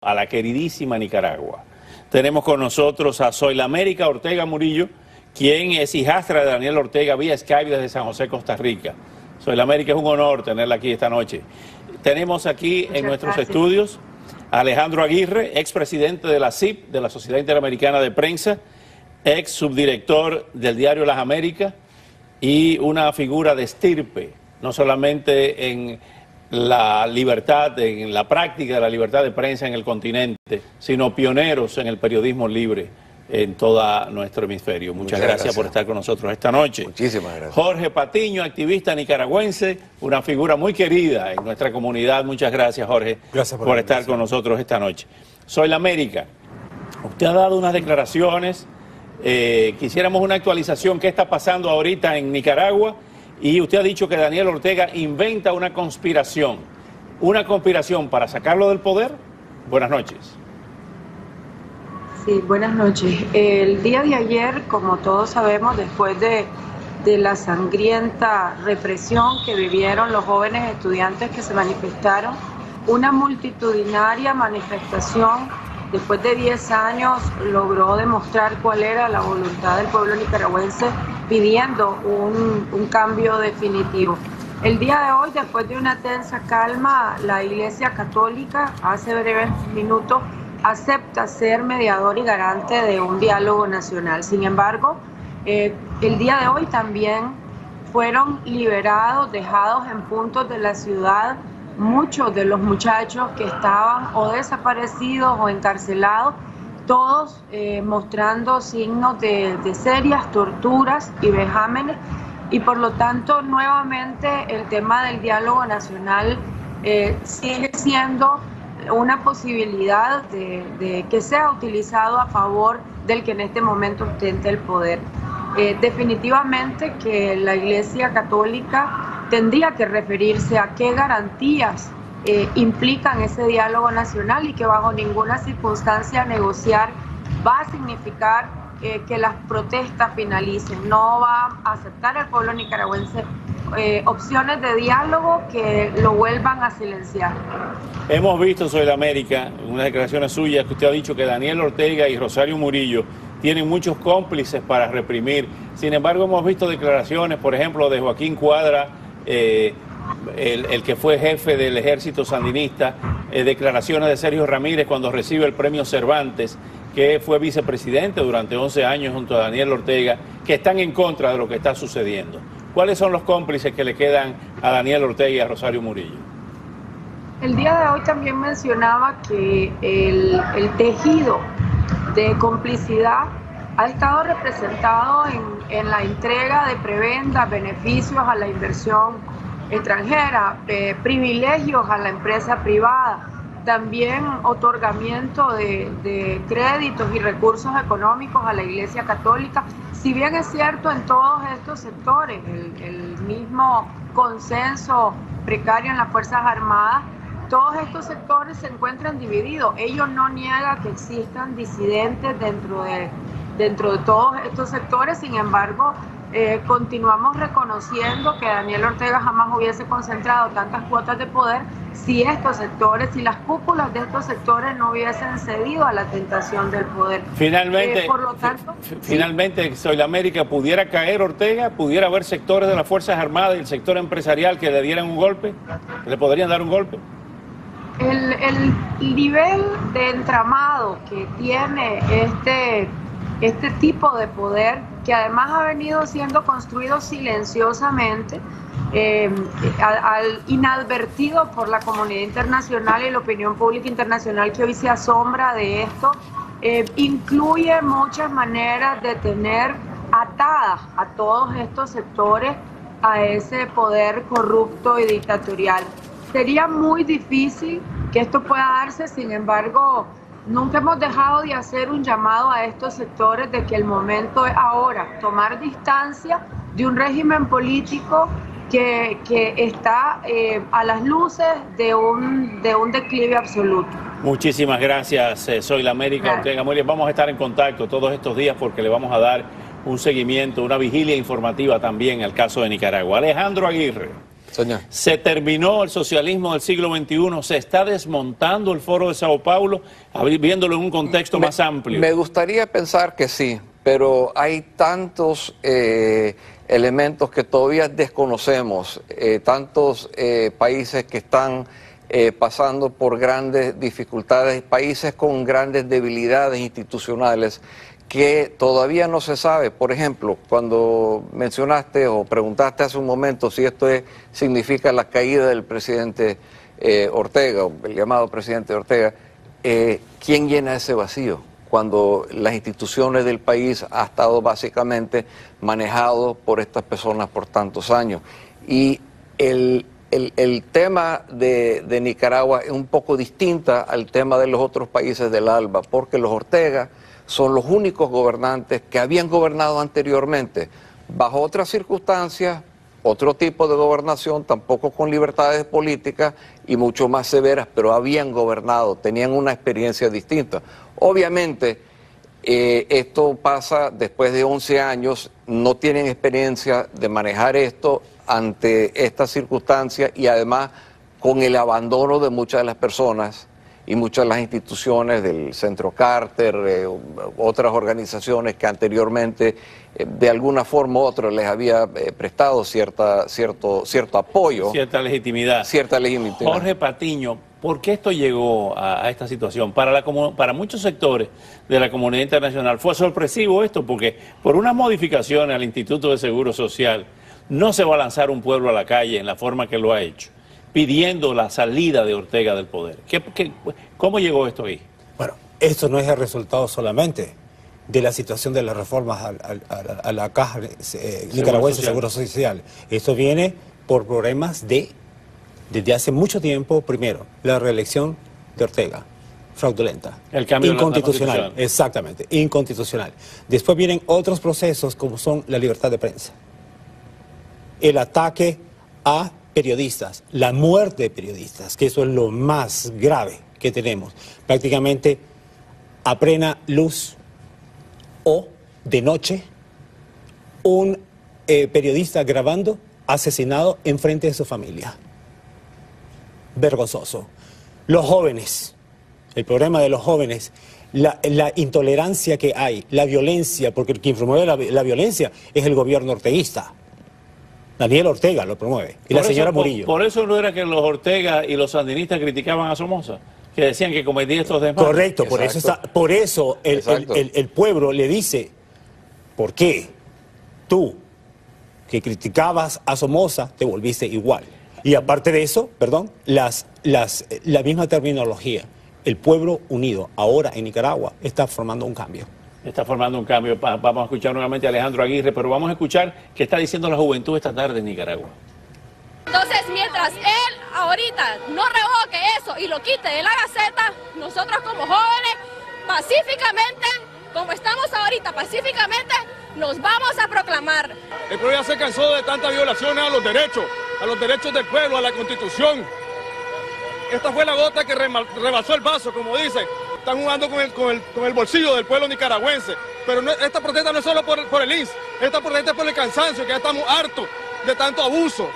a la queridísima Nicaragua. Tenemos con nosotros a Zoilamérica Ortega Murillo, quien es hijastra de Daniel Ortega vía Skype desde San José, Costa Rica. Zoilamérica, es un honor tenerla aquí esta noche. Tenemos aquí en nuestros estudios a Alejandro Aguirre, expresidente de la SIP, de la Sociedad Interamericana de Prensa, ex subdirector del diario Las Américas y una figura de estirpe, no solamente en la libertad, en la práctica de la libertad de prensa en el continente, sino pioneros en el periodismo libre en todo nuestro hemisferio. Muchas gracias por estar con nosotros esta noche. Muchísimas gracias. Jorge Patiño, activista nicaragüense, una figura muy querida en nuestra comunidad. Muchas gracias, Jorge, por estar con nosotros esta noche. Zoilamérica, usted ha dado unas declaraciones, quisiéramos una actualización. ¿Qué está pasando ahorita en Nicaragua? Y usted ha dicho que Daniel Ortega inventa una conspiración para sacarlo del poder. Buenas noches. Sí, buenas noches. El día de ayer, como todos sabemos, después de la sangrienta represión que vivieron los jóvenes estudiantes que se manifestaron, una multitudinaria manifestación, después de 10 años, logró demostrar cuál era la voluntad del pueblo nicaragüense pidiendo un cambio definitivo. El día de hoy, después de una tensa calma, la Iglesia Católica, hace breves minutos, acepta ser mediador y garante de un diálogo nacional. Sin embargo, el día de hoy también fueron liberados, dejados en puntos de la ciudad, muchos de los muchachos que estaban o desaparecidos o encarcelados, todos mostrando signos de serias torturas y vejámenes, y por lo tanto nuevamente el tema del diálogo nacional sigue siendo una posibilidad de que sea utilizado a favor del que en este momento ostenta el poder. Definitivamente que la Iglesia Católica tendría que referirse a qué garantías implican ese diálogo nacional, y que bajo ninguna circunstancia negociar va a significar que las protestas finalicen. No va a aceptar el pueblo nicaragüense opciones de diálogo que lo vuelvan a silenciar. Hemos visto, Zoilamérica, en unas declaraciones suyas, que usted ha dicho que Daniel Ortega y Rosario Murillo tienen muchos cómplices para reprimir. Sin embargo, hemos visto declaraciones, por ejemplo, de Joaquín Cuadra, el que fue jefe del ejército sandinista, declaraciones de Sergio Ramírez cuando recibe el premio Cervantes, que fue vicepresidente durante 11 años junto a Daniel Ortega, que están en contra de lo que está sucediendo. ¿Cuáles son los cómplices que le quedan a Daniel Ortega y a Rosario Murillo? El día de hoy también mencionaba que el tejido de complicidad ha estado representado en la entrega de prebendas, beneficios a la inversión extranjera, privilegios a la empresa privada, también otorgamiento de créditos y recursos económicos a la Iglesia Católica. Si bien es cierto, en todos estos sectores, el mismo consenso precario en las Fuerzas Armadas, todos estos sectores se encuentran divididos. Ellos no niegan que existan disidentes dentro de todos estos sectores. Sin embargo, continuamos reconociendo que Daniel Ortega jamás hubiese concentrado tantas cuotas de poder si estos sectores, si las cúpulas de estos sectores no hubiesen cedido a la tentación del poder. Finalmente, por lo tanto, finalmente, Zoilamérica, ¿pudiera caer Ortega? ¿Pudiera haber sectores de las Fuerzas Armadas y el sector empresarial que le dieran un golpe? ¿Le podrían dar un golpe? El nivel de entramado que tiene este tipo de poder, que además ha venido siendo construido silenciosamente, inadvertido por la comunidad internacional y la opinión pública internacional, que hoy se asombra de esto, incluye muchas maneras de tener atadas a todos estos sectores a ese poder corrupto y dictatorial. Sería muy difícil que esto pueda darse. Sin embargo, nunca hemos dejado de hacer un llamado a estos sectores de que el momento es ahora, tomar distancia de un régimen político que está a las luces de un declive absoluto. Muchísimas gracias, Zoilamérica Ortega. Muy bien, vamos a estar en contacto todos estos días porque le vamos a dar un seguimiento, una vigilia informativa también al caso de Nicaragua. Alejandro Aguirre. Señor. Se terminó el socialismo del siglo XXI, se está desmontando el Foro de Sao Paulo, viéndolo en un contexto más amplio. Me gustaría pensar que sí, pero hay tantos elementos que todavía desconocemos, tantos países que están pasando por grandes dificultades, países con grandes debilidades institucionales que todavía no se sabe. Por ejemplo, cuando mencionaste o preguntaste hace un momento si esto significa la caída del presidente Ortega, o el llamado presidente Ortega, ¿quién llena ese vacío? Cuando las instituciones del país han estado básicamente manejados por estas personas por tantos años. Y el tema de Nicaragua es un poco distinta al tema de los otros países del ALBA, porque los Ortega son los únicos gobernantes que habían gobernado anteriormente, bajo otras circunstancias, otro tipo de gobernación, tampoco con libertades políticas y mucho más severas, pero habían gobernado, tenían una experiencia distinta. Obviamente, esto pasa después de 11 años, no tienen experiencia de manejar esto ante estas circunstancias y además con el abandono de muchas de las personas y muchas de las instituciones del Centro Carter, otras organizaciones que anteriormente de alguna forma u otra les había prestado cierto apoyo. Cierta legitimidad. Cierta legitimidad. Jorge Patiño, ¿por qué esto llegó a esta situación? Para muchos sectores de la comunidad internacional fue sorpresivo esto, porque por unas modificaciones al Instituto de Seguro Social no se va a lanzar un pueblo a la calle en la forma que lo ha hecho, pidiendo la salida de Ortega del poder. ¿Cómo llegó esto ahí? Bueno, esto no es el resultado solamente de la situación de las reformas a la Caja Nicaragüense de Seguro Social. Esto viene por problemas desde hace mucho tiempo. Primero, la reelección de Ortega, fraudulenta. El cambio inconstitucional, de la Constitución. Exactamente, inconstitucional. Después vienen otros procesos como son la libertad de prensa, el ataque a periodistas, la muerte de periodistas, que eso es lo más grave que tenemos. Prácticamente a plena luz o de noche, un periodista grabando asesinado enfrente de su familia. Vergonzoso. Los jóvenes, el problema de los jóvenes, la intolerancia que hay, la violencia, porque quien promueve la violencia es el gobierno orteguista. Daniel Ortega lo promueve, y la señora Murillo. Por eso no era que los Ortega y los sandinistas criticaban a Somoza, que decían que cometía estos desmanes. Correcto, por eso el pueblo le dice, ¿por qué tú, que criticabas a Somoza, te volviste igual? Y aparte de eso, la misma terminología, el pueblo unido ahora en Nicaragua está formando un cambio. Está formando un cambio. Vamos a escuchar nuevamente a Alejandro Aguirre, pero vamos a escuchar qué está diciendo la juventud esta tarde en Nicaragua. Entonces, mientras él ahorita no revoque eso y lo quite de la Gaceta, nosotros como jóvenes, pacíficamente, como estamos ahorita, pacíficamente, nos vamos a proclamar. El pueblo ya se cansó de tantas violaciones a los derechos del pueblo, a la Constitución. Esta fue la gota que rebasó el vaso, como dicen. Están jugando con el bolsillo del pueblo nicaragüense. Pero esta protesta no es solo por el INS, esta protesta es por el cansancio, que ya estamos hartos de tanto abuso.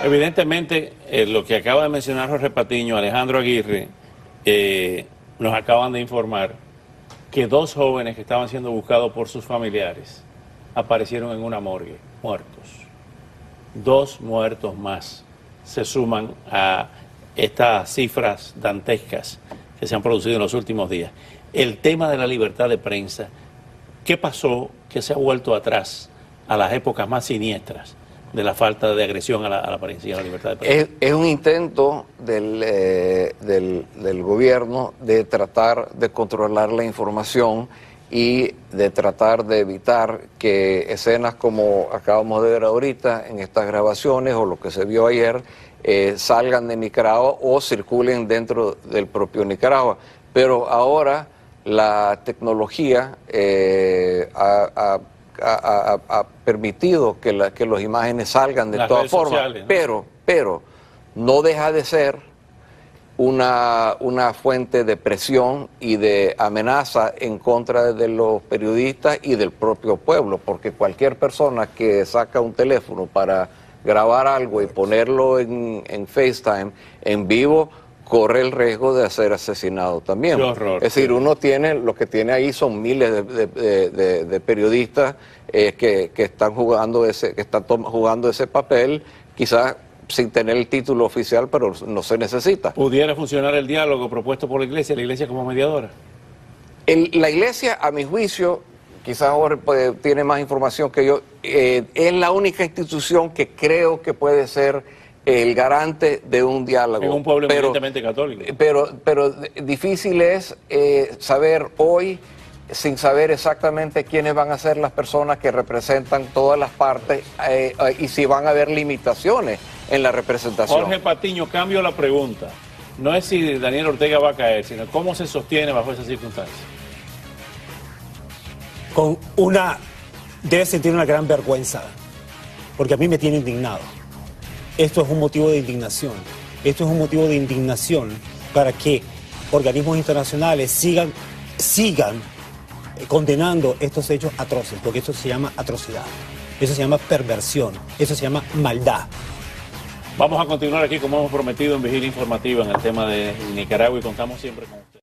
Evidentemente, lo que acaba de mencionar Jorge Patiño, Alejandro Aguirre, nos acaban de informar que 2 jóvenes que estaban siendo buscados por sus familiares aparecieron en una morgue, muertos. 2 muertos más se suman a estas cifras dantescas que se han producido en los últimos días. El tema de la libertad de prensa, ¿qué pasó que se ha vuelto atrás a las épocas más siniestras de la falta de agresión a la prensa y a la libertad de prensa? Es un intento del gobierno de tratar de controlar la información y de tratar de evitar que escenas como acabamos de ver ahorita en estas grabaciones o lo que se vio ayer salgan de Nicaragua o circulen dentro del propio Nicaragua. Pero ahora la tecnología ha permitido que las imágenes salgan de todas formas, sociales, ¿no? Pero no deja de ser una fuente de presión y de amenaza en contra de los periodistas y del propio pueblo, porque cualquier persona que saca un teléfono para grabar algo y ponerlo en FaceTime en vivo, corre el riesgo de ser asesinado también. Qué horror. Es decir, uno tiene, lo que tiene ahí son miles de periodistas que están jugando ese papel, quizás sin tener el título oficial, pero no se necesita. ¿Pudiera funcionar el diálogo propuesto por la Iglesia como mediadora? La Iglesia, a mi juicio, quizás ahora tiene más información que yo, es la única institución que creo que puede ser el garante de un diálogo. En un pueblo evidentemente católico. Pero difícil es saber hoy, sin saber exactamente quiénes van a ser las personas que representan todas las partes y si van a haber limitaciones en la representación. Jorge Patiño, cambio la pregunta. No es si Daniel Ortega va a caer, sino cómo se sostiene bajo esas circunstancias. Debe sentir una gran vergüenza, porque a mí me tiene indignado. Esto es un motivo de indignación. Esto es un motivo de indignación para que organismos internacionales sigan condenando estos hechos atroces, porque esto se llama atrocidad, eso se llama perversión, eso se llama maldad. Vamos a continuar aquí como hemos prometido en Vigilia Informativa en el tema de Nicaragua y contamos siempre con usted.